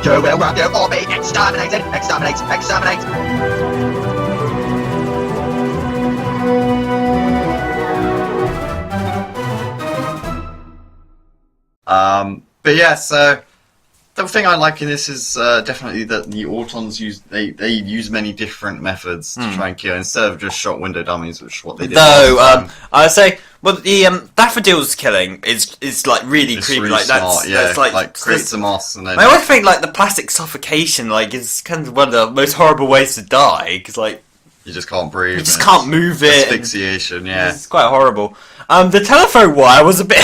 You will work, you will be exterminated, exterminate, exterminate. But yeah, so the thing I like in this is definitely that the Autons use many different methods to try and kill instead of just shot window dummies, which is what they did. Though I would say, well, the daffodils killing is like really it's creepy. really Like smart, that's like creates a moss and then. I always think like the plastic suffocation like is kind of one of the most horrible ways to die because like You just can't breathe. you just can't move it. Asphyxiation, yeah. It's quite horrible. The telephone wire was a bit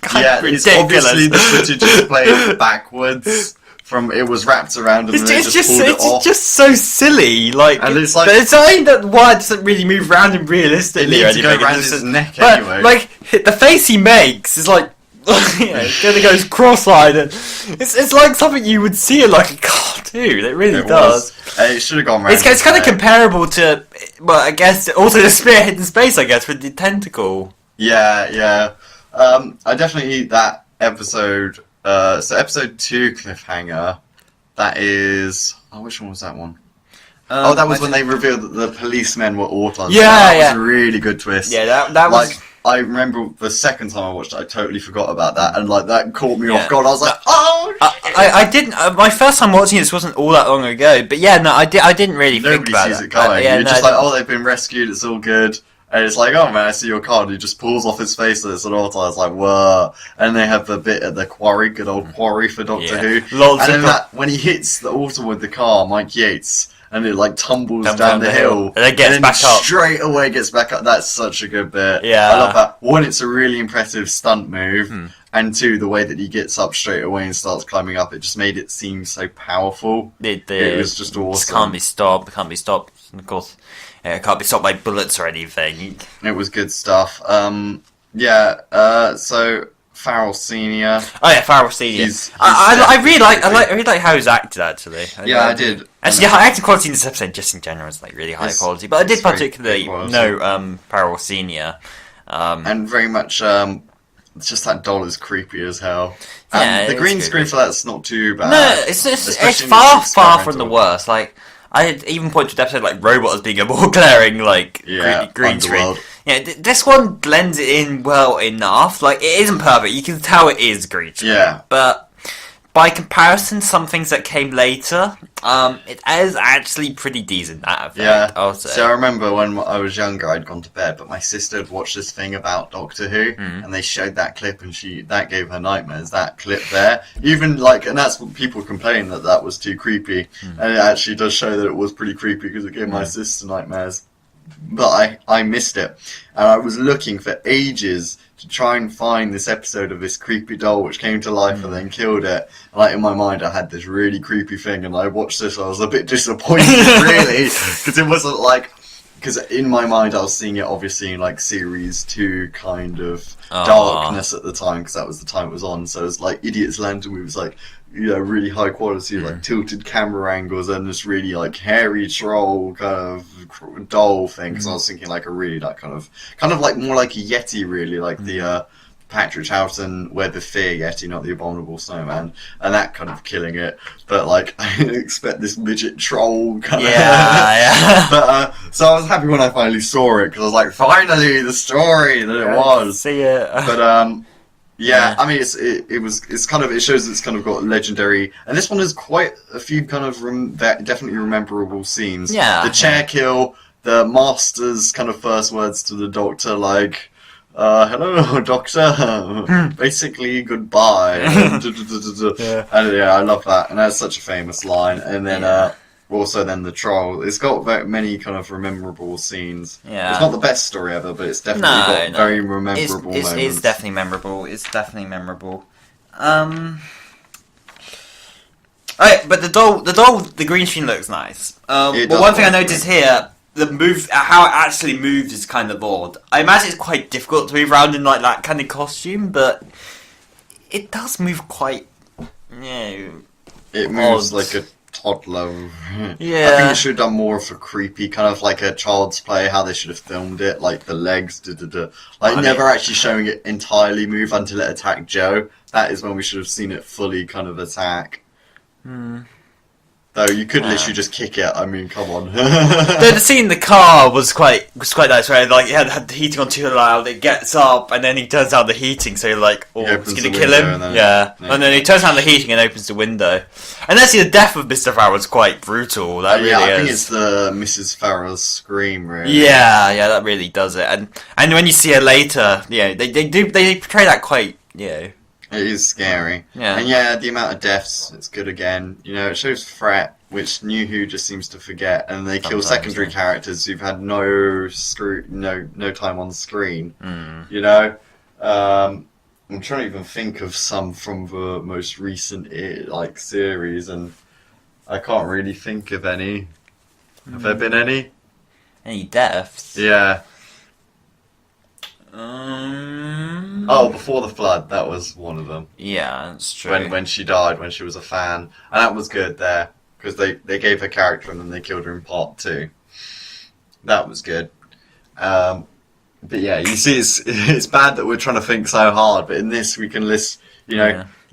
kind of ridiculous. It's obviously the footage is played backwards. It was wrapped around and then just pulled it off. It's just so silly, like, and it's like, but it's saying that wire doesn't really move around him realistically. It needs to go around his neck but, anyway. Like the face he makes is like, it kind of goes cross-eyed, and it's like something you would see in like a cartoon. It really does. It should have gone round. It's kind of comparable to, well, I guess also the spearhead in space, I guess, with the tentacle. Yeah. I definitely that episode. So episode 2 cliffhanger. That is. Oh, which one was that one? That was when they revealed that the policemen were Autons. That was a really good twist. Yeah, that was. Like, I remember the second time I watched it, I totally forgot about that, and like that caught me off guard. I was like, oh! I didn't. My first time watching this wasn't all that long ago, but yeah, no, I didn't really think about Nobody sees it. it coming. Yeah, You're just like, oh, they've been rescued. It's all good. And it's like, oh man, I see your card. He just pulls off his face and it's an auto. I was like, whoa. And they have the bit at the quarry, good old quarry for Doctor Who. And then when he hits the auto with the car, Mike Yates, and it like tumbles down the hill. And then gets back up. Straight away gets back up. That's such a good bit. Yeah. I love that. One, it's a really impressive stunt move. And two, the way that he gets up straight away and starts climbing up, it just made it seem so powerful. It was just awesome. It can't be stopped. And of course, it can't be stopped by bullets or anything. It was good stuff. So Farrell Senior. Oh yeah, Farrell Senior. I really like how he's acted actually. I did. Actually, acting quality in this episode, just in general, is like really high quality. But I did particularly know Farrell Senior. And very much. Just that doll is creepy as hell. Yeah, the green screen for that's not too bad. No, it's far from the worst. Like I had even pointed to the episode like Robot as being a more glaring like green screen. Yeah, this one blends it in well enough. Like it isn't perfect. You can tell it is green screen. Yeah, but by comparison, some things that came later, it is actually pretty decent. Also. So I remember when I was younger, I'd gone to bed, but my sister had watched this thing about Doctor Who, and they showed that clip, and that gave her nightmares. That clip there, even like, and that's what people complain that was too creepy, and it actually does show that it was pretty creepy because it gave my sister nightmares. But I missed it, and I was looking for ages to try and find this episode of this creepy doll which came to life and then killed it. And like in my mind, I had this really creepy thing, and I watched this. I was a bit disappointed, really, because it wasn't like. Because in my mind, I was seeing it obviously in like series 2 kind of darkness at the time, because that was the time it was on. So it was like Idiot's Lantern, it was like, you know, really high quality, like tilted camera angles, and this really like hairy troll kind of doll thing. Because I was thinking like a really like kind of like more like a Yeti, really, like the Patrick Houghton Web of Fear Yeti, not the Abominable Snowman, and that kind of killing it. But like, I didn't expect this midget troll kind of. Yeah. But so I was happy when I finally saw it, because I was like, finally the story that it was. See it. But I mean, it shows it's kind of got legendary, and this one has quite a few kind of definitely rememberable scenes. Yeah. The chair kill, the Master's kind of first words to the Doctor, like. Hello, Doctor. Basically, goodbye. And I love that, and that's such a famous line. And then also the troll. It's got very many kind of memorable scenes. Yeah, it's not the best story ever, but it's definitely got very memorable moments. It's definitely memorable. It's definitely memorable. But the green screen looks nice. But one thing I noticed here. The move, how it actually moves is kind of odd. I imagine it's quite difficult to move around in like that kind of costume, but it does move quite, it moves odd. like a toddler. Yeah. I think they should have done more of a creepy, kind of like a Child's Play, how they should have filmed it, like the legs, like never actually showing it entirely move until it attacked Joe. That is when we should have seen it fully kind of attack. Though you could literally just kick it. I mean, come on. The scene in the car was quite nice, where like he had the heating on too loud. It gets up and then he turns down the heating, so you're like, oh, it's gonna kill him. And then he turns down the heating and opens the window. And actually, the death of Mr. Farrell was quite brutal. That really is. I think it's the Mrs. Farrell's scream, really. Yeah, that really does it. And when you see her later, they portray that quite, It is scary. Yeah. And the amount of deaths, it's good again. It shows threat, which New Who just seems to forget, and they kill secondary characters who've had no time on the screen. I'm trying to even think of some from the most recent series, and I can't really think of any. Have there been any? Any deaths? Yeah. Oh, Before the Flood, that was one of them. Yeah, that's true. When she died, when she was a fan. And that was good there, because they gave her character and then they killed her in part 2. That was good. But yeah, you see, it's bad that we're trying to think so hard, but in this we can list,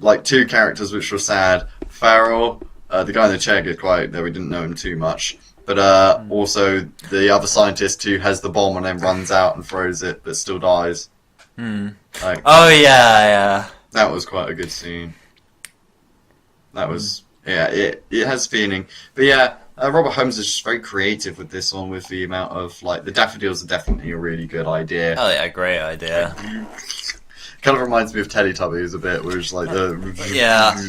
like 2 characters which were sad. Farrell, the guy in the chair gets quiet there, we didn't know him too much. But also the other scientist who has the bomb and then runs out and throws it, but still dies. Yeah. That was quite a good scene. That was it has feeling. But yeah, Robert Holmes is just very creative with this one, with the amount of the daffodils are definitely a really good idea. Oh yeah, great idea. Kind of reminds me of Teletubbies a bit, which is like the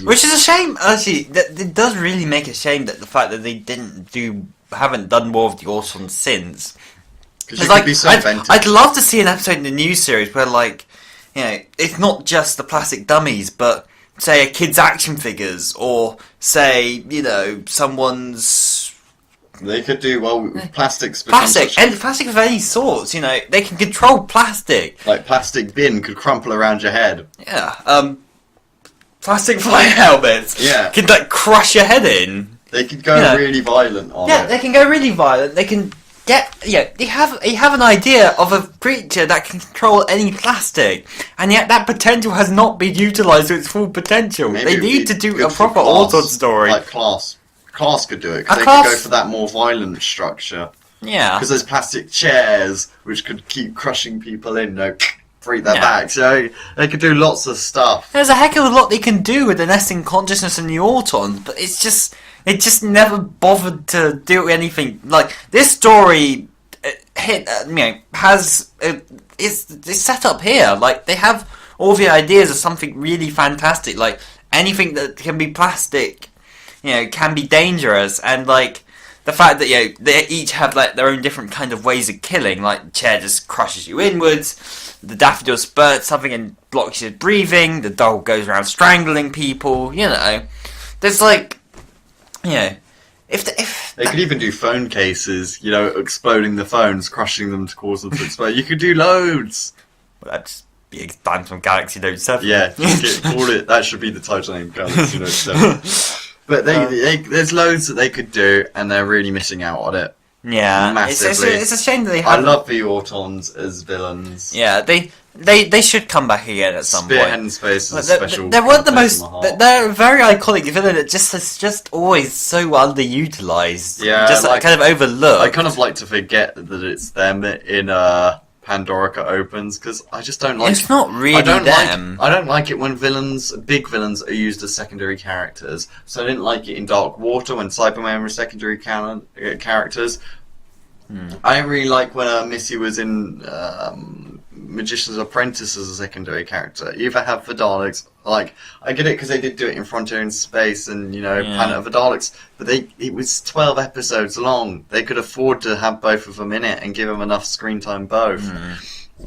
which is a shame. Actually, it does really make a shame that the fact that they haven't done more of the Autons since. Because I'd love to see an episode in the new series where it's not just the plastic dummies, but say a kid's action figures, or say someone's. They could do plastic of any sorts. They can control plastic. Like plastic bin could crumple around your head. Yeah. Plastic fire helmets. Yeah. Can crush your head in. They could go really violent on it. Yeah, they can go really violent. They can you have an idea of a creature that can control any plastic, and yet that potential has not been utilised to its full potential. They need to do a proper Autons story. Like Class could do it, because they could go for that more violent structure. Yeah. Because there's plastic chairs, which could keep crushing people in, break their back. So they could do lots of stuff. There's a heck of a lot they can do with the nesting consciousness in the Autons, but it just never bothered to do anything. Like, this story it's set up here. Like, they have all the ideas of something really fantastic. Like, anything that can be plastic, can be dangerous. And, the fact that, they each have, their own different kind of ways of killing. Like, the chair just crushes you inwards. The daffodil spurts something and blocks your breathing. The doll goes around strangling people. There's, if they could even do phone cases, exploding the phones, crushing them to cause them to explode. You could do loads. Well, that'd just be banned from Galaxy Note 7. Yeah, call it. That should be the title name, Galaxy Note 7. But there's loads that they could do, and they're really missing out on it. Yeah, massively. It's a shame that they haven't. I love the Autons as villains. Yeah, they should come back again at some Spearhead point. in Space is a special. They're one of the most. They're a very iconic villain. It's just always so underutilized. Yeah, just kind of overlooked. I kind of like to forget that it's them in Pandorica Opens, because I just don't like. It's not really them. I don't like it when big villains, are used as secondary characters. So I didn't like it in Dark Water when Cybermen were secondary characters. I really like when Missy was in Magician's Apprentice as a secondary character. You either have the Daleks, I get it because they did do it in Frontier in Space and Planet of the Daleks, but it was 12 episodes long. They could afford to have both of them in it and give them enough screen time both.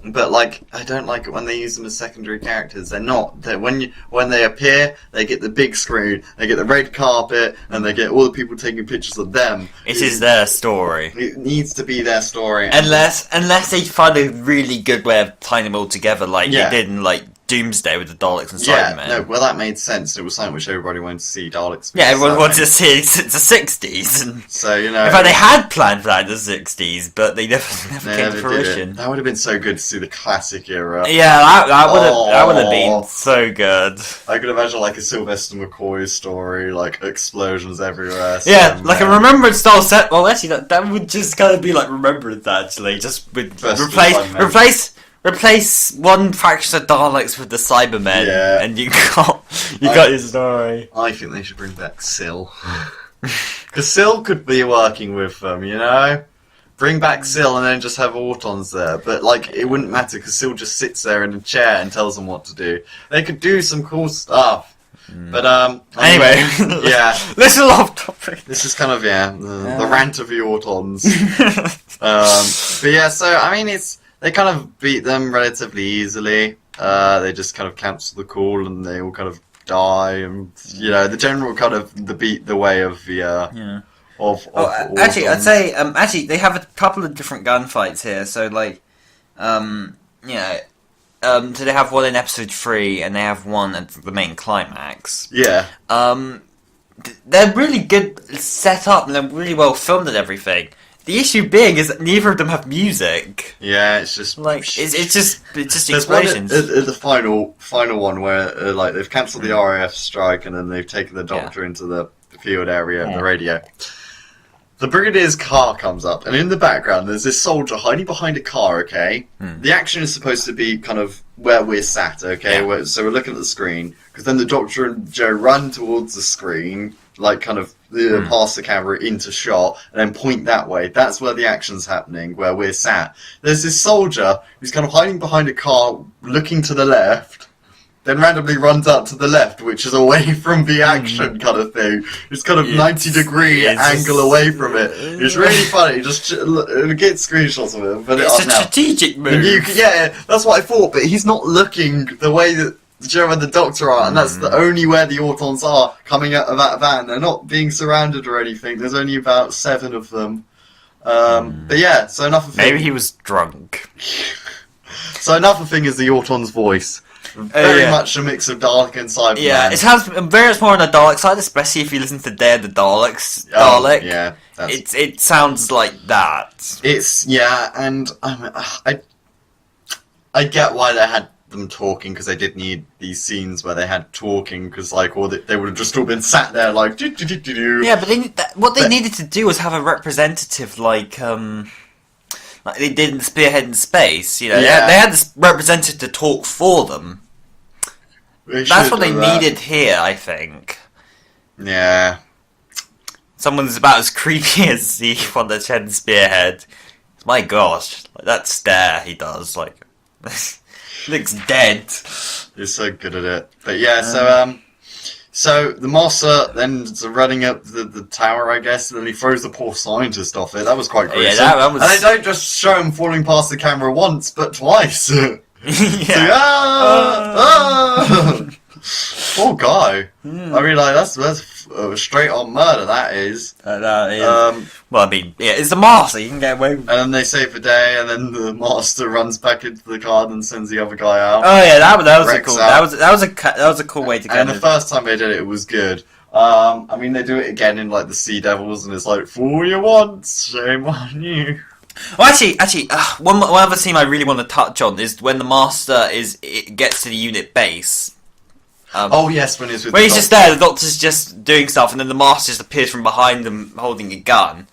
But I don't like it when they use them as secondary characters. They're not. When they appear, they get the big screen, they get the red carpet, and they get all the people taking pictures of them. It is their story. It needs to be their story. Unless they find a really good way of tying them all together, they did in Doomsday with the Daleks and Yeah, Cybermen. no, well that made sense. It was something which everybody wanted to see, Daleks. Yeah, everyone Cybermen. wanted to see it since the 60s. And So, you know... in fact, they had planned for that in the 60s, but they never they came to never did fruition. it. That would have been so good to see the classic era. Yeah, that would have been so good. I could imagine like a Sylvester McCoy story, like explosions everywhere. Yeah, like a Remembrance style set. Well, actually, that would just kind of be like Remembrance, actually. Just with replace one faction of Daleks with the Cybermen, and you got your story. I think they should bring back Syl. Because Syl could be working with them, you know? Bring back Syl and then just have Autons there. But, like, it wouldn't matter because Syl just sits there in a chair and tells them what to do. They could do some cool stuff. But, anyway, yeah. This is off topic. This is kind of, the rant of the Autons. But yeah, so, I mean, they kind of beat them relatively easily. They just kind of cancel the call and they all kind of die. And, you know, the general kind of the way of the... Actually, I'd say actually they have a couple of different gunfights here. So like, so they have one in episode 3 and they have one at the main climax. Yeah. They're really good set up and they're really well filmed and everything. The issue being is that neither of them have music. Yeah, it's just like it's just explosions. The final one where like they've cancelled the RAF strike and then they've taken the Doctor into the field area of the radio. The Brigadier's car comes up, and in the background there's this soldier hiding behind a car, okay? The action is supposed to be kind of where we're sat, okay? So we're looking at the screen, because then the Doctor and Joe run towards the screen, like kind of pass the camera into shot, and then point that way. That's where the action's happening, where we're sat. There's this soldier who's kind of hiding behind a car, looking to the left, then randomly runs out to the left, which is away from the action kind of thing. It's kind of 90-degree angle away from it. It's really funny. Just get screenshots of it. But it's a strategic move. That's what I thought. But he's not looking the way that Joe and the Doctor are, and that's the only where the Autons are coming out of that van. They're not being surrounded or anything. There's only about 7 of them. But yeah, so enough of maybe he was drunk. So another thing is the Autons' voice. Very much a mix of Dalek and Cyberman. Yeah, it has very much more on the Dalek side, especially if you listen to Day of the Daleks. Dalek. Yeah, it sounds like that. And I get why they had them talking, because they did need these scenes where they had talking, because like they would have just all been sat there like do. Yeah, but what they needed to do was have a representative like they did in Spearhead in Space. You know, they had this representative to talk for them. That's what they needed here, I think. Yeah. Someone that's about as creepy as the one that's head in Spearhead. My gosh, like that stare he does, like looks dead. He's so good at it. But yeah, so the Master then is running up the tower, I guess, and then he throws the poor scientist off it. That was quite gruesome. Yeah, that was... And they don't just show him falling past the camera once, but twice. Poor guy. I mean, like that's straight on murder. That is. Well, I mean, it's the Master. You can get away with it. And then they save the day, and then the Master runs back into the car and sends the other guy out. Oh yeah, that was a cool. That was a cool way to go. And the first time they did it, it was good. I mean, they do it again in like the Sea Devils, and it's like, fool you once, shame on you. Well, actually, one other scene I really want to touch on is when the Master gets to the unit base. Yes, when he's with he's just there, the Doctor's just doing stuff, and then the Master just appears from behind them holding a gun.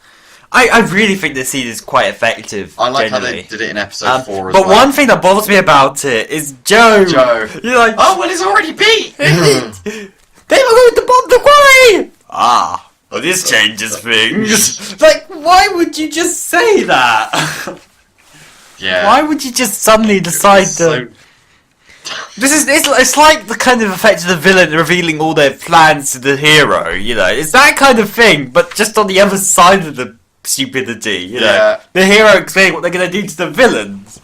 I really think this scene is quite effective. I like how they did it in episode 4 as well. But one thing that bothers me about it is Joe. You're like, oh, well, it's already beat! They were going to bomb the quarry! Well, this changes things. Like, why would you just say that? Yeah. Why would you just suddenly decide to... It's like the kind of effect of the villain revealing all their plans to the hero, you know. It's that kind of thing, but just on the other side of the stupidity, you know. The hero explaining what they're going to do to the villains.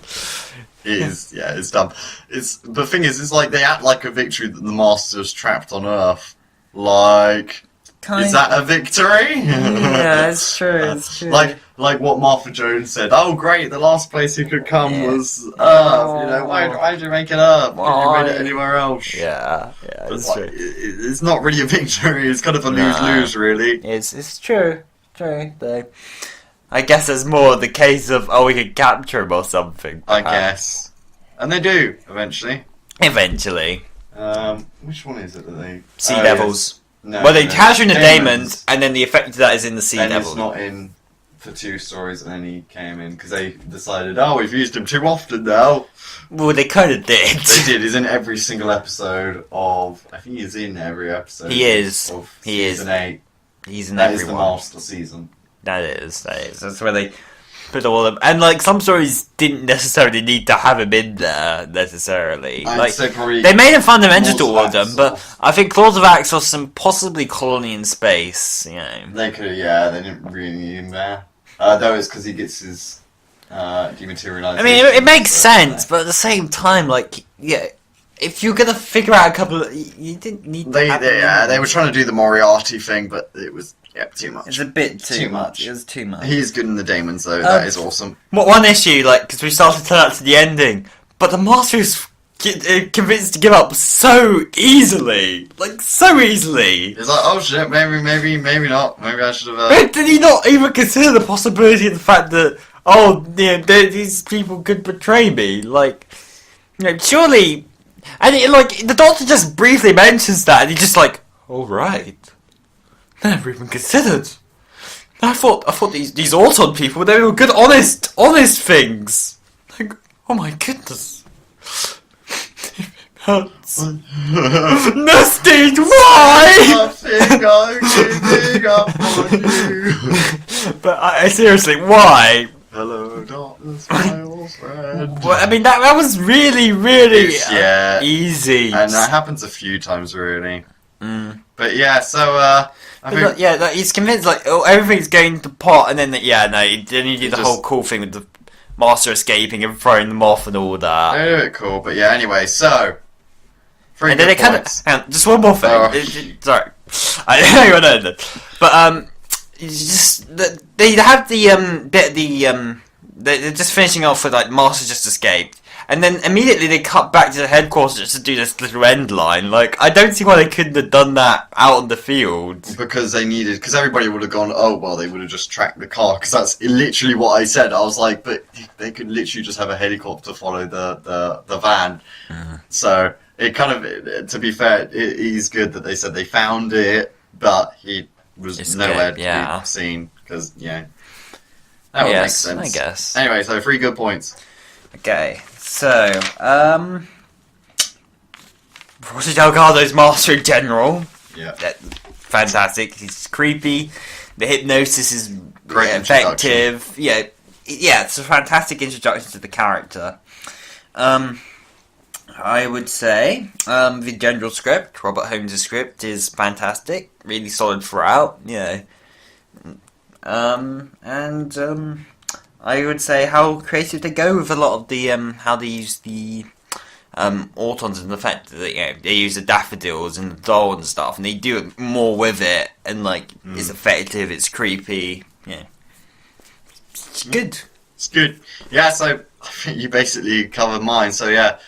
It's dumb. The thing is, it's like they act like a victory that the Master's trapped on Earth. Like, Is that a victory? Yeah, it's true. It's true. Like what Martha Jones said. Oh, great! The last place he could come was Earth. You know, why did you make it Earth? Could you made it anywhere else? Yeah, it's true. It's not really a victory. It's kind of a lose-lose, really. It's true. Though. I guess it's more the case of we could capture him or something. I guess, and they do eventually. Eventually. Which one is it that they? Sea Devils. Yes. No, Well, they capture in the Daemons, and then the effect of that is in the Sea Devils. It's not in for 2 stories, and then he came in because they decided, we've used him too often now. Well, they kind of did. They did. He's in every single episode of. I think he's in every episode. He is. Of He is. season 8. He's in That every is the one. master season. That is. That's where they put all of them. And like some stories didn't necessarily need to have him in there necessarily. I'd say probably they made him fundamental to Claws of all of them, but Axos. I think Claws of Axos and possibly Colony in Space. You know. They could. Yeah, they didn't really need him there. Though it's because he gets his dematerialization. I mean, it makes sense, but at the same time, like, yeah, if you're gonna figure out a couple of, you didn't need. They were trying to do the Moriarty thing, but it was too much. It's a bit too much. It was too much. He's good in the Daemons, though. That is awesome. One issue, like, because we started to turn out to the ending, but the Master is convinced to give up so easily, like so easily. It's like, oh shit, maybe not. Maybe I should have. Did he not even consider the possibility of the fact that these people could betray me? Like, surely, and the Doctor just briefly mentions that, and he's just like, all right, never even considered. I thought these Auton people, they were good, honest things. Like, oh my goodness. Hurts. Nested, why? But I seriously, why? Hello, darkness, my old friend. Well, I mean, that was really easy. And that happens a few times, really. But yeah, so I think he's convinced like everything's going to pot, and then then he did the whole cool thing with the Master escaping and throwing them off and all that. they do it cool. But yeah, anyway, so And then they kind of just one more thing. Sorry, I know you're not ended, but they have they're just finishing off with like Master just escaped, and then immediately they cut back to the headquarters just to do this little end line. Like, I don't see why they couldn't have done that out on the field. Because everybody would have gone, oh, well, they would have just tracked the car, because that's literally what I said. I was like, but they could literally just have a helicopter follow the van. So, it kind of, to be fair, it is good that they said they found it, but he was nowhere to be seen, because, that would make sense. I guess. Anyway, so 3 good points. Okay, so, Roger Delgado's Master in general. Yeah. Fantastic. He's creepy. The hypnosis is Great effective. Yeah, it's a fantastic introduction to the character. I would say the general script, Robert Holmes' script, is fantastic. Really solid throughout. I would say how creative they go with a lot of the how they use the Autons and the fact that they use the daffodils and the doll and stuff, and they do it more with it, and it's effective, it's creepy. It's good. It's good. Yeah, so I think you basically covered mine. So yeah,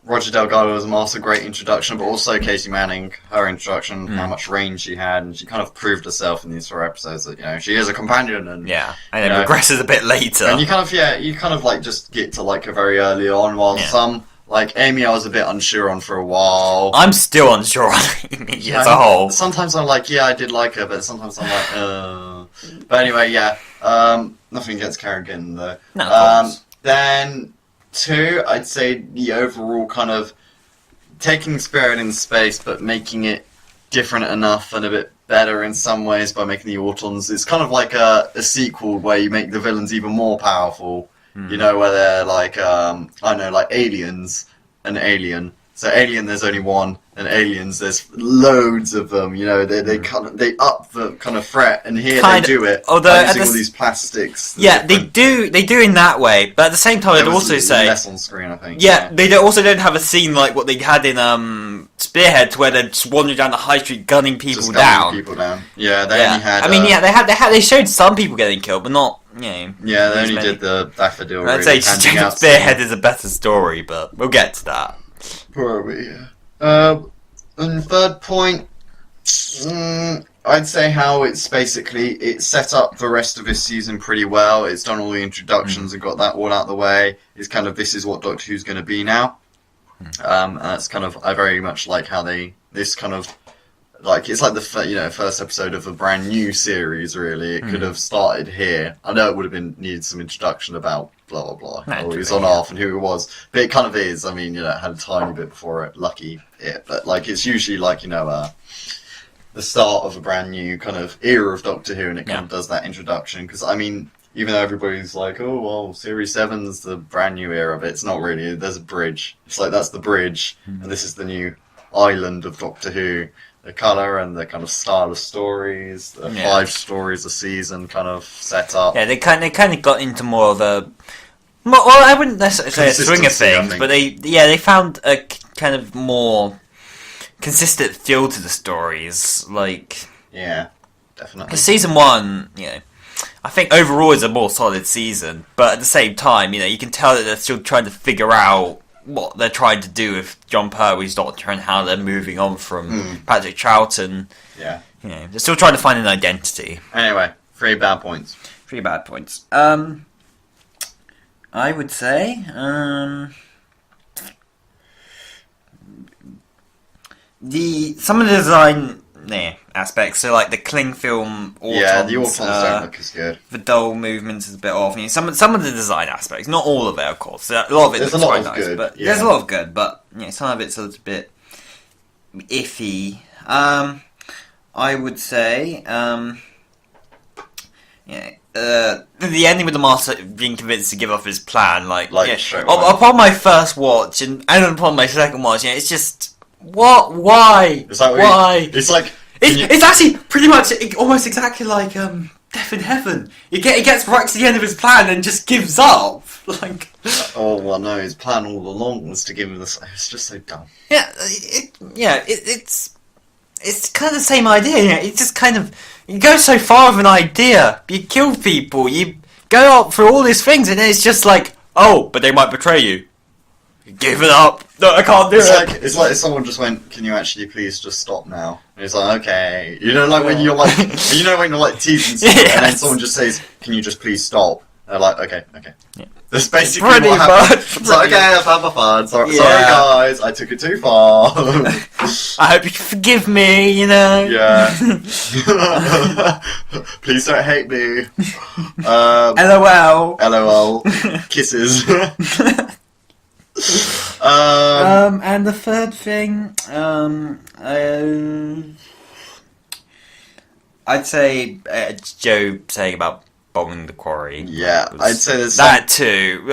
Roger Delgado was a master, great introduction, but also Casey Manning, her introduction, how much range she had, and she kind of proved herself in these 4 episodes that she is a companion, and and it regresses a bit later. And you kind of like just get to like her very early on, while some like Amy, I was a bit unsure on for a while. I'm still unsure on Amy as a whole. Sometimes I'm like, I did like her, but sometimes I'm like, But anyway, nothing against Carrigan though. No, of course. Then 2, I'd say the overall kind of taking Spirit in space, but making it different enough and a bit better in some ways by making the Autons. It's kind of like a sequel where you make the villains even more powerful. Where they're like, like Aliens and Alien. So Alien, there's only one, and Aliens, there's loads of them. They up the kind of threat, and here they do it by using all these plastics. They do in that way, but at the same time, I'd also say less on screen, I think. They also don't have a scene like what they had in spearhead to where they're just wandering down the high street gunning people Just down. gunning people down. Yeah, they only had... I mean, they showed some people getting killed, but not, you know... Yeah, they only did the daffodil I'd say Jacob Spearhead is a better story, but we'll get to that. Probably, yeah. And third point... I'd say how it's basically, it set up the rest of this season pretty well. It's done all the introductions and got that all out of the way. It's kind of, this is what Doctor Who's going to be now. And that's kind of, I very much like how this kind of, like, it's like the first episode of a brand new series, really. It could have started here. I know it would have needed some introduction about blah, blah, blah. Or he's on Earth and who it was. But it kind of is. I mean, it had a tiny bit before it, lucky it. But, like, it's usually, like, the start of a brand new kind of era of Doctor Who, and it kind of does that introduction. Because, I mean, even though everybody's like, oh, well, Series 7's the brand new era, but it's not really. There's a bridge. It's like, that's the bridge, and this is the new island of Doctor Who. The colour and the kind of style of stories, the 5 stories a season kind of set up. Yeah, they kind of got into more of a... Well, I wouldn't necessarily say a swing of things, but they found a kind of more... consistent feel to the stories, like... Yeah, definitely. Because season 1, I think overall is a more solid season, but at the same time, you can tell that they're still trying to figure out what they're trying to do with John Pertwee's Doctor and how they're moving on from Patrick Troughton. Yeah. They're still trying to find an identity. Anyway, 3 bad points. 3 bad points. I would say... some of the design aspects, so like the cling film Autons, the Autons don't look as good. The dull movements is a bit off. Some of the design aspects, not all of it, of course. A lot of it looks quite nice, good, but there's a lot of good. But some of it's a little bit iffy. I would say, the ending with the Master being convinced to give up his plan, upon my first watch and upon my second watch, it's just. What? Why? Why? It's actually pretty much almost exactly like Death in Heaven. He gets right to the end of his plan and just gives up. Like. Oh well, no. His plan all along was to give him this. It's just so dumb. Yeah, it's kind of the same idea. It's just kind of you go so far with an idea. You kill people. You go up through all these things, and then it's just like, oh, but they might betray you. Give it up. No, I can't do it. It's like if someone just went, "Can you actually please just stop now?" And it's like, okay, when you're like, when you're like teasing someone, and then someone just says, "Can you just please stop?" And they're like, okay. Yeah. That's basically what happened. It's like, okay, I've had my fun. Sorry guys, I took it too far. I hope you can forgive me. Yeah. Please don't hate me. LOL. LOL. Kisses. And the third thing, I'd say Joe saying about bombing the quarry. Yeah, I'd say there's that too.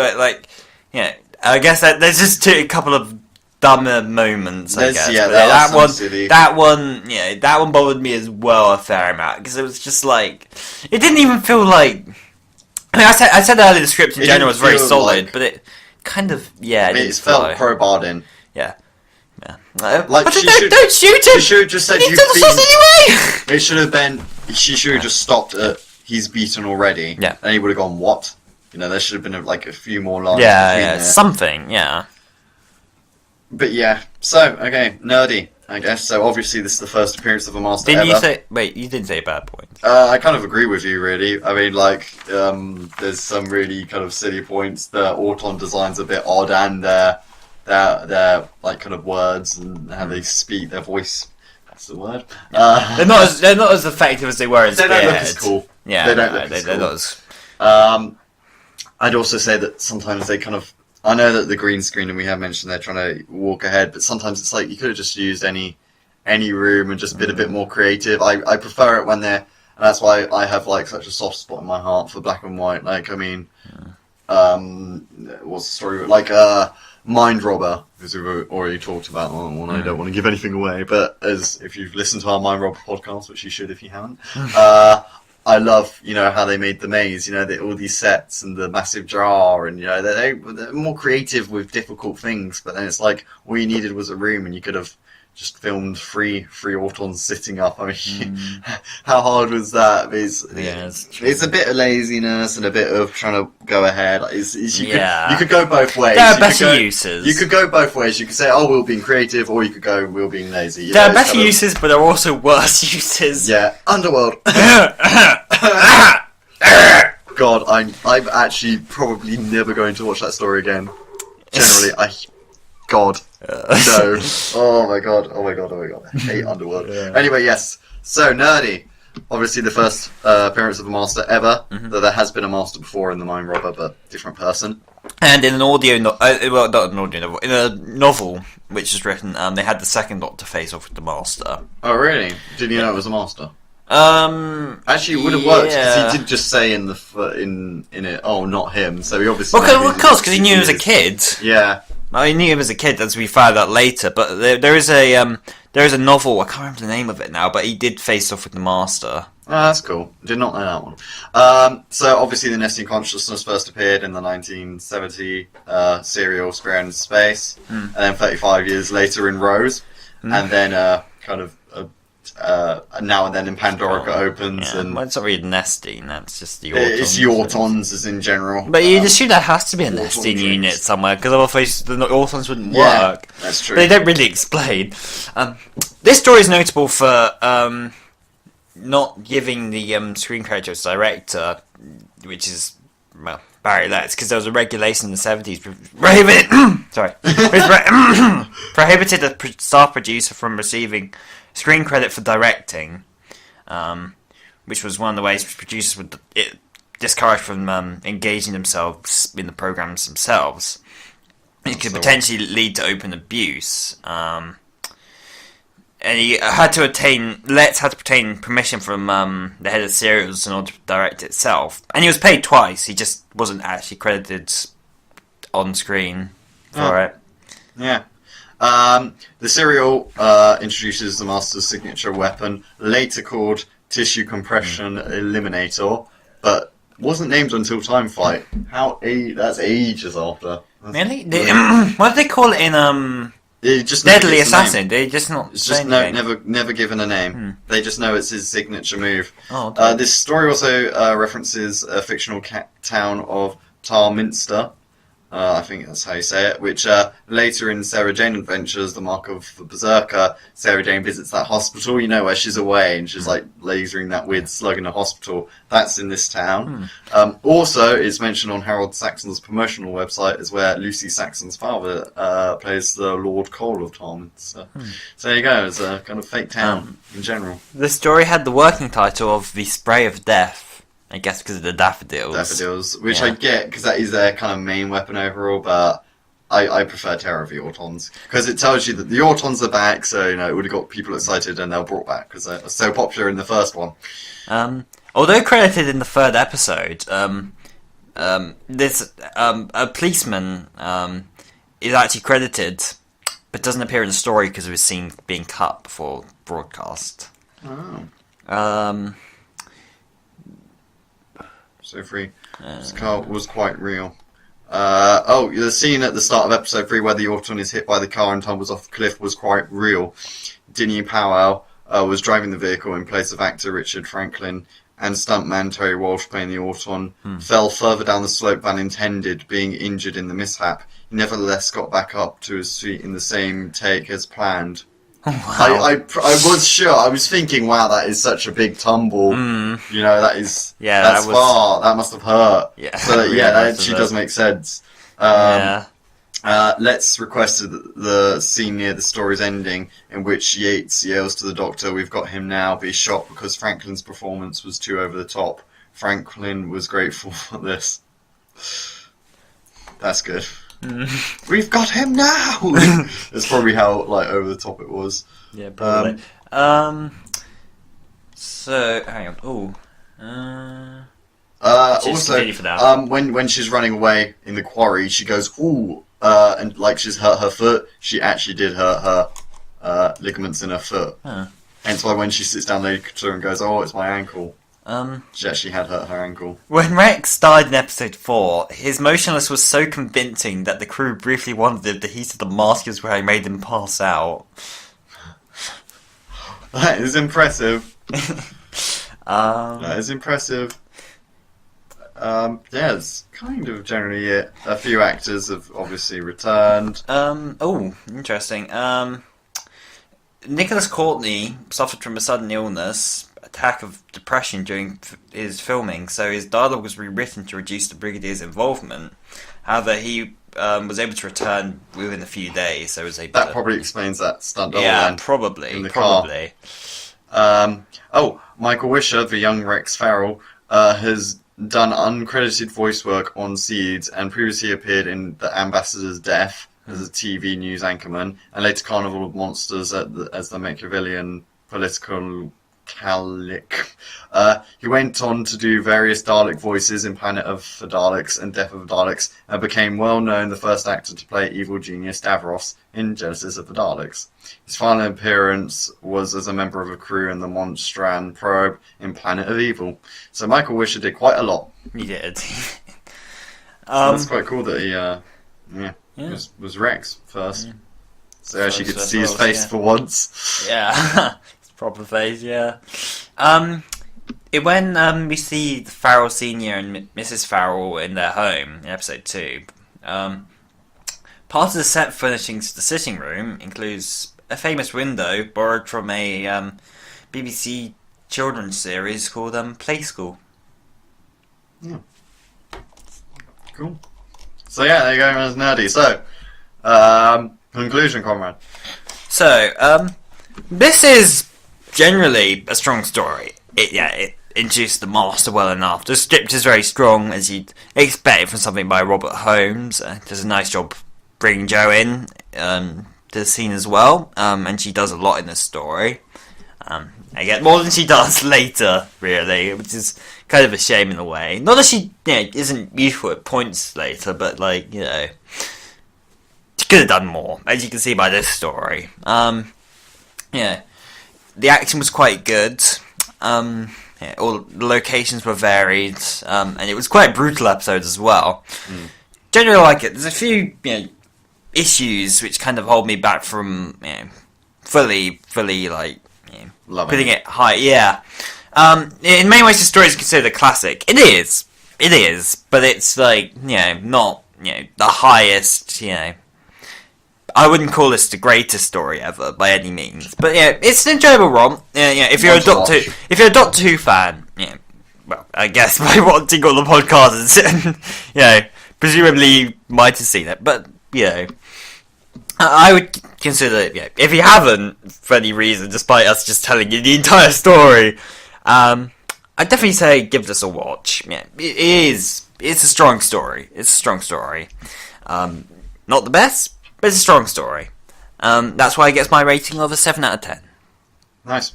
I guess there's just a couple of dumber moments. I guess. Yeah, that one bothered me as well a fair amount because it was just like it didn't even feel like. I mean, I said earlier the script in general was very solid, but it. Kind of, it felt crowbarred. Yeah. Like don't shoot him! She should have just said you've anyway! It should have been, she should have just stopped at, he's beaten already. Yeah. And he would have gone, what? There should have been a few more lines. Yeah, something, yeah. But so, okay, nerdy, I guess. So obviously this is the first appearance of a Master ever. You didn't say a bad point. I kind of agree with you, really. I mean, there's some really kind of silly points. The Auton design's a bit odd, and their like kind of words and how they speak, their voice. That's the word. They're not as effective as they were in Spearhead. They don't look as cool. Yeah, they don't look as cool. Not as... I'd also say that sometimes they kind of. I know that the green screen, and we have mentioned they're trying to walk ahead, but sometimes it's like you could have just used any room and just been a bit more creative. I prefer it when they're, and that's why I have like such a soft spot in my heart for black and white. Like, I mean, what's the story? Like, Mind Robber, as we've already talked about. Well, I don't want to give anything away, but if you've listened to our Mind Robber podcast, which you should if you haven't, I love, how they made the maze, all these sets and the massive jar, and, they're more creative with difficult things, but then it's like, all you needed was a room, and you could have just filmed three Autons sitting up. I mean, how hard was that? It's a bit of laziness and a bit of trying to go ahead. You could go both ways. There are better uses. You could go both ways. You could say, "Oh, we're being creative," or you could go, "We're being lazy." There are better uses, but there are also worse uses. Yeah, Underworld. God, I'm actually probably never going to watch that story again. Generally, God. No. Oh my god. I hate Underworld. Yeah. Anyway, yes. So, Nerdy. Obviously the first appearance of a master ever. Though there has been a master before in The Mind Robber, but different person. And in an audio... not an audio novel. In a novel, which is written, they had the second Doctor face off with the master. Oh, really? Did you know it was a master? Actually, it would have worked, because he did just say in it, "Oh, not him," so he obviously... Well, of course, because he knew he was a kid. Yeah. I knew him as a kid, as we found out later. But there is a novel. I can't remember the name of it now. But he did face off with the Master. Oh, that's cool. Did not know that one. So obviously, the Nesting Consciousness first appeared in the 1970 serial Spirit in Space, and then 35 years later in Rose, and then now and then in Pandorica opens, and well, it's not really nesting. That's just the Autons. It's the Autons as in general. But you'd assume there has to be a nesting unit somewhere, because otherwise the Autons wouldn't work. That's true. But they don't really explain. This story is notable for not giving the screen credit to its director, which is Barry Letts, because there was a regulation in the 70s prohibited a staff producer from receiving screen credit for directing, which was one of the ways producers would discourage from engaging themselves in the programs themselves. It could potentially lead to open abuse. And he had to obtain permission from the head of serials in order to direct itself. And he was paid twice. He just wasn't actually credited on screen for it. Yeah. The serial introduces the Master's signature weapon, later called Tissue Compression Eliminator, but wasn't named until Time Fight. That's ages after. Really? What did they call it in Deadly Assassin? They just not. It's just never given a name. They just know it's his signature move. Oh, okay. This story also references a fictional town of Tarminster. I think that's how you say it, which later in Sarah Jane Adventures, The Mark of the Berserker, Sarah Jane visits that hospital, where she's away and she's like lasering that weird slug in a hospital. That's in this town. Also, it's mentioned on Harold Saxon's promotional website, is where Lucy Saxon's father plays the Lord Cole of Tarminster. So there you go, it's a kind of fake town in general. The story had the working title of The Spray of Death. I guess because of the daffodils. Which I get, because that is their kind of main weapon overall, but I prefer Terror of the Autons. Because it tells you that the Autons are back, so, it would have got people excited and they were brought back, because they're so popular in the first one. Although credited in the third episode, this a policeman is actually credited, but doesn't appear in the story because of his scene being cut before broadcast. Oh. So 3. This car was quite real. The scene at the start of episode 3 where the Auton is hit by the car and tumbles off the cliff was quite real. Dinny Powell was driving the vehicle in place of actor Richard Franklin, and stuntman Terry Walsh playing the Auton fell further down the slope than intended, being injured in the mishap. He nevertheless got back up to his feet in the same take as planned. Oh, wow. I was sure. I was thinking, wow, that is such a big tumble. That is that's far. That must have hurt. Yeah. So that actually does make sense. Let's request the scene near the story's ending in which Yates yells to the Doctor, "We've got him now, be shot," because Franklin's performance was too over the top. Franklin was grateful for this. That's good. We've got him now! That's probably how over the top it was. Yeah, probably. So, hang on. Also, when she's running away in the quarry, she goes, "Ooh," and like she's hurt her foot. She actually did hurt her ligaments in her foot. Hence why when she sits down later and goes, "Oh, it's my ankle." She actually had hurt her ankle. When Rex died in episode 4, his motionless was so convincing that the crew briefly wondered if the heat of the mask he was wearing made him pass out. That is impressive. Um, That is impressive. Yeah, it's kind of generally it. A few actors have obviously returned. Oh, interesting. Nicholas Courtney suffered from a sudden illness, attack of depression during his filming, so his dialogue was rewritten to reduce the Brigadier's involvement. However, he was able to return within a few days, so was able That to... probably explains that stunt double Yeah, then. probably. In the probably. Michael Wisher, the young Rex Farrell, has done uncredited voice work on Seeds and previously appeared in The Ambassador's Death as a TV news anchorman, and later Carnival of Monsters as the Machiavellian political calic. He went on to do various Dalek voices in Planet of the Daleks and Death of the Daleks, and became well known the first actor to play evil genius Davros in Genesis of the Daleks. His final appearance was as a member of a crew in the Monstran probe in Planet of Evil. So Michael Wisher did quite a lot. He did. So that's quite cool that he was Rex first. So actually get to see his face for once. Yeah. Proper phase, yeah. When we see Farrell Senior and Mrs. Farrell in their home in episode 2, part of the set furnishings to the sitting room includes a famous window borrowed from a BBC children's series called Play School. Yeah. Cool. So yeah, there you go, as nerdy. So, conclusion, comrade. So, this is generally a strong story. It introduced the Master well enough. The script is very strong, as you'd expect from something by Robert Holmes. Does a nice job bringing Jo in to the scene as well, and she does a lot in the story. Again, more than she does later, really, which is kind of a shame in a way. Not that she isn't useful at points later, but she could have done more, as you can see by this story. The action was quite good. All the locations were varied, and it was quite a brutal episode as well. Generally, I like it. There's a few issues which kind of hold me back from fully putting it high. Yeah. In many ways, the story is considered a classic. It is, but it's not the highest. I wouldn't call this the greatest story ever by any means, but it's an enjoyable romp. If you're a Doctor Who fan, well, I guess by watching all the podcasts, presumably you might have seen it. But I would consider it. If you haven't, for any reason, despite us just telling you the entire story, I'd definitely say give this a watch. It's a strong story. Not the best. But it's a strong story. That's why it gets my rating of a 7 out of 10. Nice.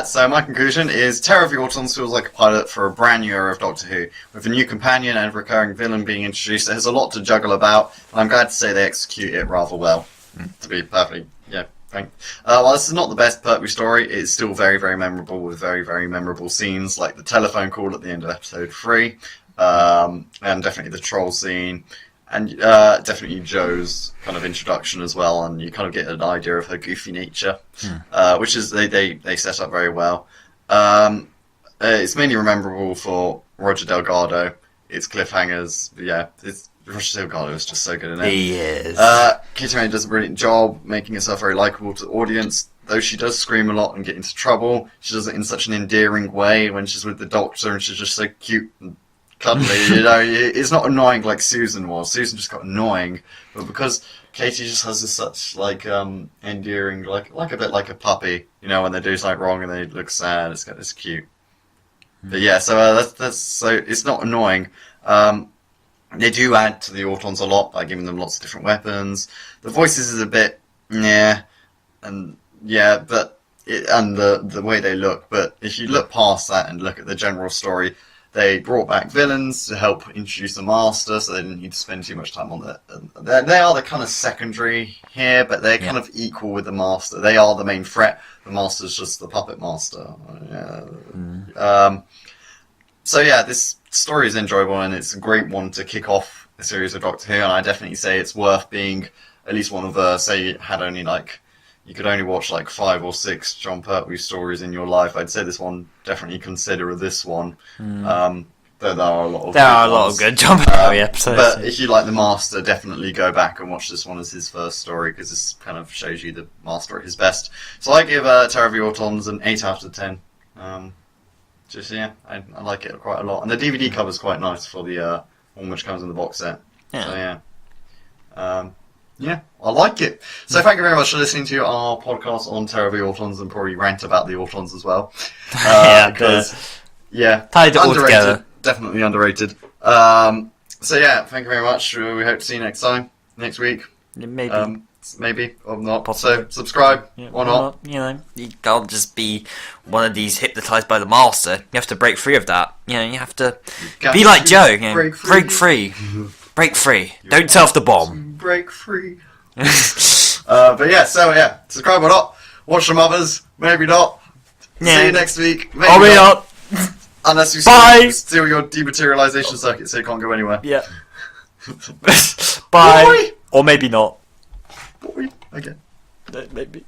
So my conclusion is Terror of the Autons feels like a pilot for a brand new era of Doctor Who. With a new companion and recurring villain being introduced, it has a lot to juggle about, and I'm glad to say they execute it rather well. To be perfectly, while this is not the best Pertwee story, it's still very, very memorable with very, very memorable scenes like the telephone call at the end of episode 3, and definitely the troll scene. And definitely Jo's kind of introduction as well, and you kind of get an idea of her goofy nature, which is they set up very well. It's mainly memorable for Roger Delgado. Its cliffhangers, Roger Delgado is just so good in it. He is. Katie May does a brilliant job making herself very likable to the audience. Though she does scream a lot and get into trouble, she does it in such an endearing way when she's with the Doctor, and she's just so cute and cuddly, it's not annoying like Susan was. Susan just got annoying, but because Katie just has this such endearing, like a bit like a puppy, when they do something wrong and they look sad, it's cute. But so that's so it's not annoying. They do add to the Autons a lot by giving them lots of different weapons. The voices is a bit but and the way they look. But if you look past that and look at the general story, They brought back villains to help introduce the Master, so they didn't need to spend too much time on it. They are the kind of secondary here, but they're kind of equal with the Master. They are the main threat. The Master's just the puppet master. So yeah, this story is enjoyable, and it's a great one to kick off a series of Doctor Who, and I definitely say it's worth being at least one of the, say you had only you could only watch 5 or 6 John Pertwee stories in your life. I'd say this one, definitely consider this one. Though there are a lot of good John Pertwee episodes. But if you like the Master, definitely go back and watch this one as his first story, because this kind of shows you the Master at his best. So I give Terror of the Autons an 8 out of 10. I like it quite a lot. And the DVD cover's quite nice for the one which comes in the box set. Yeah. So I like it. So thank you very much for listening to our podcast on Terror of the Autons, and probably rant about the Autons as well. Because tied it all together. Definitely underrated. So thank you very much. We hope to see you next week. Maybe or not. Possibly. So subscribe or not. You can't just be one of these hypnotized by the Master. You have to break free of that. You have to be like Joe. Break free. Break free. Don't set off the bomb. Break free. Subscribe or not. Watch some others. Maybe not. See you next week. Maybe not. Unless you steal your dematerialization circuit, so you can't go anywhere. Yeah. Bye. Boy. Or maybe not. Boy. Okay. Maybe.